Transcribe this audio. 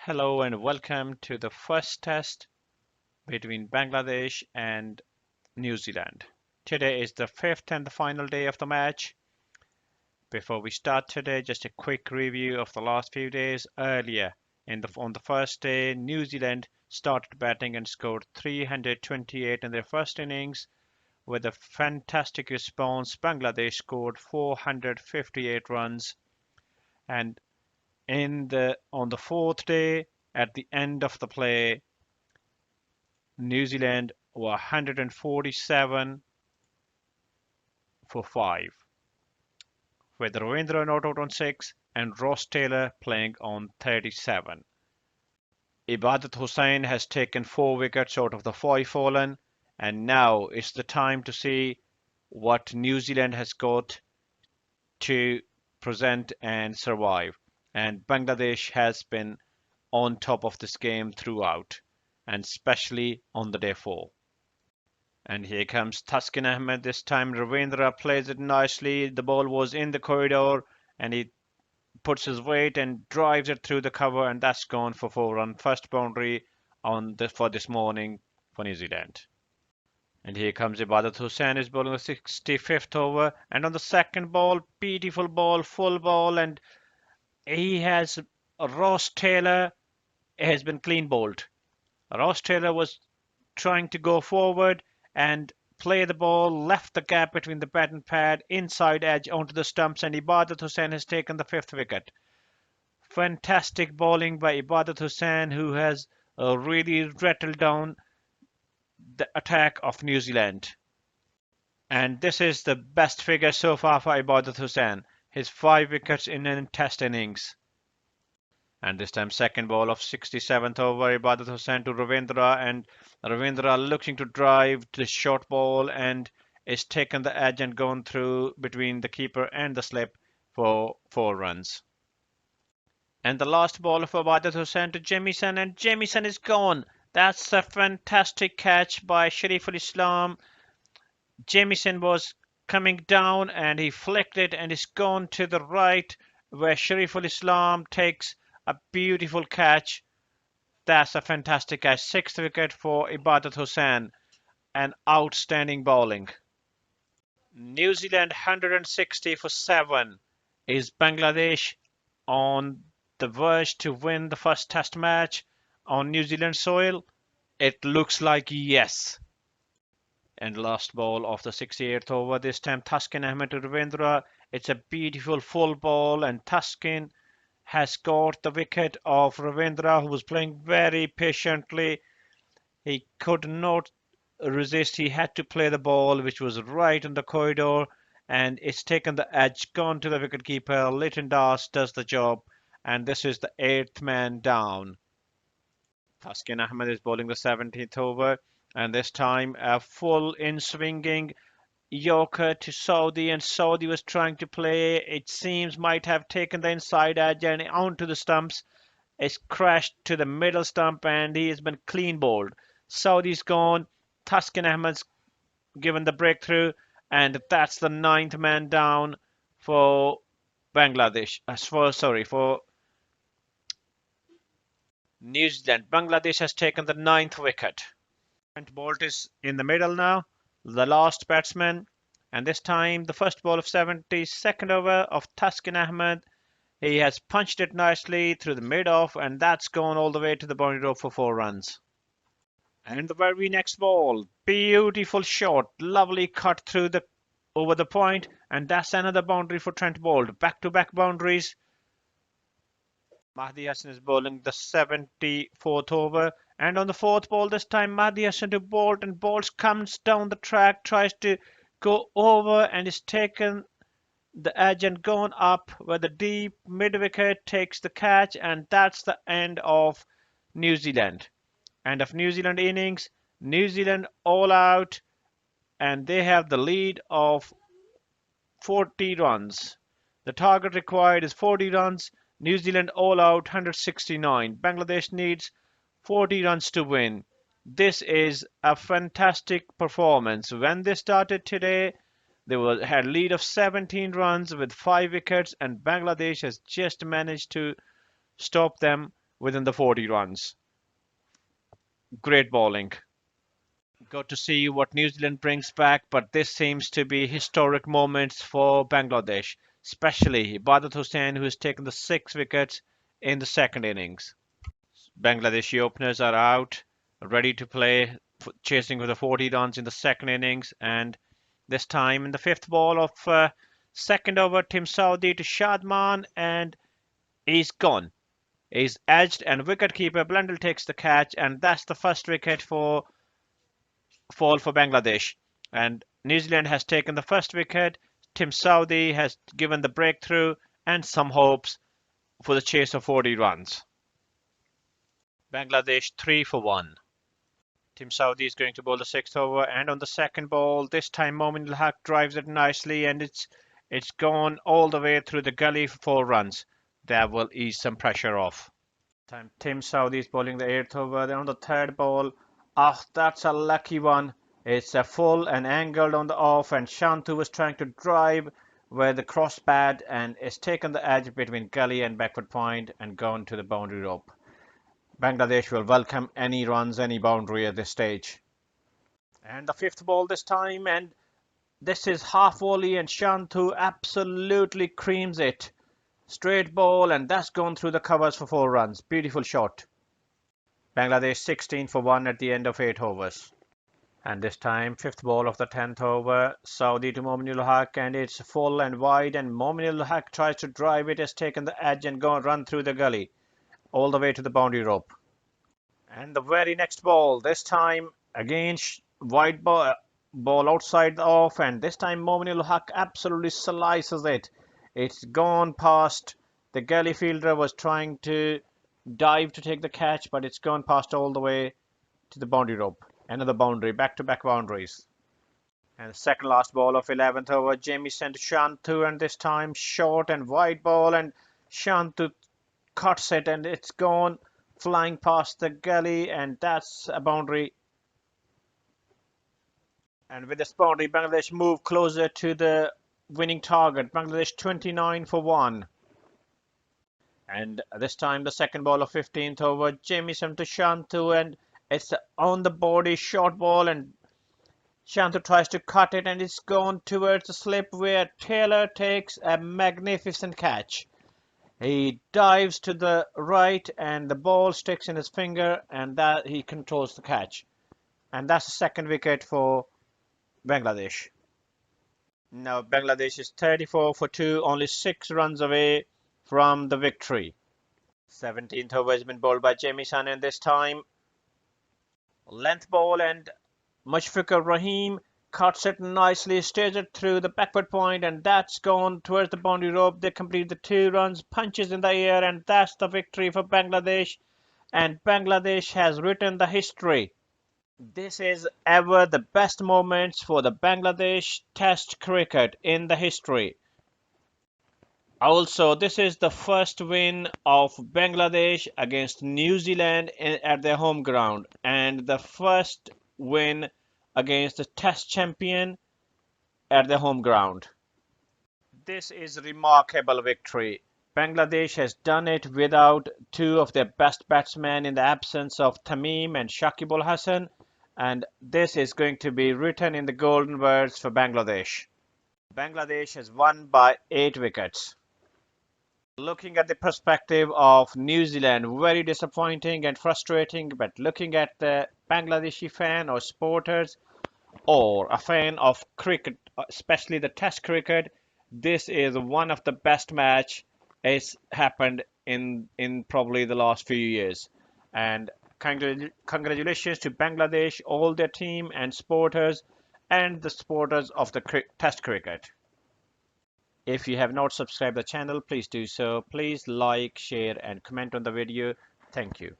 Hello and welcome to the first test between Bangladesh and New Zealand. Today is the fifth and the final day of the match. Before we start today, just a quick review of the last few days. Earlier on the first day, New Zealand started batting and scored 328 in their first innings. With a fantastic response, Bangladesh scored 458 runs, and on the fourth day, at the end of the play, New Zealand were 147 for 5, with Ravindra not out on 6 and Ross Taylor playing on 37. Ibadat Hussain has taken 4 wickets out of the 5 fallen, and now it's the time to see what New Zealand has got to present and survive. And Bangladesh has been on top of this game throughout, and especially on the day 4. And here comes Taskin Ahmed. This time Ravindra plays it nicely. The ball was in the corridor and he puts his weight and drives it through the cover, and that's gone for 4 run. First boundary for this morning for New Zealand. And here comes Ibadat Hussain is bowling the 65th over, and on the second ball, beautiful ball, full ball, and he has Ross Taylor has been clean bowled. Ross Taylor was trying to go forward and play the ball, left the gap between the bat and pad, inside edge onto the stumps, and Ibadat Hussain has taken the 5th wicket. Fantastic bowling by Ibadat Hussain, who has really rattled down the attack of New Zealand. And this is the best figure so far for Ibadat Hussain, his 5 wickets in a test innings. And this time second ball of 67th over, Ibadat Hussain to Ravindra, and Ravindra looking to drive the short ball and is taken the edge and gone through between the keeper and the slip for 4 runs. And the last ball of Ibadat Hussain to Jamieson, and Jamieson is gone. That's a fantastic catch by Shariful Islam. Jamieson was coming down and he flicked it and it's gone to the right, where Shariful Islam takes a beautiful catch. That's a fantastic catch. 6th wicket for Ibadat Hussain. An outstanding bowling. New Zealand 160 for 7. Is Bangladesh on the verge to win the first test match on New Zealand soil? It looks like yes. And last ball of the 68th over, this time Taskin Ahmed to Ravindra. It's a beautiful full ball, and Taskin has got the wicket of Ravindra, who was playing very patiently. He could not resist. He had to play the ball, which was right in the corridor, and it's taken the edge, gone to the wicketkeeper. Leighton Das does the job, and this is the 8th man down. Taskin Ahmed is bowling the 17th over, and this time a full in swinging Yorker to Saudi, and Saudi was trying to play. It seems might have taken the inside edge and onto the stumps. It's crashed to the middle stump and he has been clean bowled. Saudi's gone. Taskin Ahmed's given the breakthrough, and that's the 9th man down for Bangladesh. For New Zealand. Bangladesh has taken the 9th wicket. Trent Bolt is in the middle now, the last batsman, and this time the first ball of 72nd over of Taskin Ahmed. He has punched it nicely through the mid-off, and that's gone all the way to the boundary rope for 4 runs. And the very next ball, beautiful shot, lovely cut through the over the point, and that's another boundary for Trent Bolt. Back-to-back boundaries. Mahdi Hassan is bowling the 74th over, and on the 4th ball this time Mahdi Hassan to Bolt, and Bolt comes down the track, tries to go over and is taken the edge and gone up, where the deep mid wicket takes the catch, and that's the end of New Zealand. End of New Zealand innings. New Zealand all out, and they have the lead of 40 runs. The target required is 40 runs. New Zealand all out 169. Bangladesh needs 40 runs to win. This is a fantastic performance. When they started today, they had a lead of 17 runs with 5 wickets, and Bangladesh has just managed to stop them within the 40 runs. Great bowling. Got to see what New Zealand brings back, but this seems to be historic moments for Bangladesh, especially Ibadat Hussain, who has taken the 6 wickets in the second innings. Bangladeshi openers are out, ready to play, chasing for the 40 runs in the second innings, and this time in the fifth ball of second over, Tim Southee to Shadman, and he's gone. He's edged, and wicketkeeper Blundell takes the catch, and that's the first wicket for fall for Bangladesh. And New Zealand has taken the first wicket. Tim Southee has given the breakthrough and some hopes for the chase of 40 runs. Bangladesh 3 for 1. Tim Southee is going to bowl the sixth over, and on the second ball, this time Momin ul Haq drives it nicely, and it's gone all the way through the gully for 4 runs. That will ease some pressure off. Time Tim Southee is bowling the eighth over. Then on the third ball, that's a lucky one. It's a full and angled on the off, and Shantu was trying to drive with the cross pad, and it's taken the edge between gully and backward point and gone to the boundary rope. Bangladesh will welcome any runs, any boundary at this stage. And the fifth ball this time, and this is half volley, and Shantu absolutely creams it. Straight ball, and that's gone through the covers for 4 runs. Beautiful shot. Bangladesh 16 for 1 at the end of 8 overs. And this time, fifth ball of the 10th over, Southee to Momin ul Haq, and it's full and wide, and Momin ul Haq tries to drive it, has taken the edge and run through the gully all the way to the boundary rope. And the very next ball, this time again wide ball outside the off, and this time Momin ul Haq absolutely slices it. It's gone past. The gully fielder was trying to dive to take the catch, but it's gone past all the way to the boundary rope. Another boundary, back-to-back boundaries. And the second last ball of 11th over, Jamie sent Shantu, and this time short and wide ball, and Shantu cuts it, and it's gone flying past the gully, and that's a boundary. And with this boundary, Bangladesh move closer to the winning target. Bangladesh 29 for 1. And this time the second ball of 15th over, Jamieson to Shantu, and it's on the body, short ball, and Shantu tries to cut it, and it's gone towards the slip where Taylor takes a magnificent catch. He dives to the right, and the ball sticks in his finger, and that he controls the catch. And that's the second wicket for Bangladesh. Now Bangladesh is 34 for 2, only 6 runs away from the victory. 17th over has been bowled by Jamieson, and this time length ball, and Mushfiqur Rahim cuts it nicely, stays it through the backward point, and that's gone towards the boundary rope. They complete the 2 runs, punches in the air, and that's the victory for Bangladesh. And Bangladesh has written the history. This is ever the best moments for the Bangladesh Test cricket in the history. Also, this is the first win of Bangladesh against New Zealand at their home ground, and the first win against the Test champion at their home ground. This is a remarkable victory. Bangladesh has done it without 2 of their best batsmen in the absence of Tamim and Shakib Al Hasan, and this is going to be written in the golden words for Bangladesh. Bangladesh has won by 8 wickets. Looking at the perspective of New Zealand, very disappointing and frustrating, but looking at the Bangladeshi fan or supporters or a fan of cricket, especially the Test cricket, this is one of the best match it's happened in probably the last few years. And congratulations to Bangladesh, all their team and supporters, and the supporters of the Test cricket. If you have not subscribed the channel, please do so. Please like, share and comment on the video. Thank you.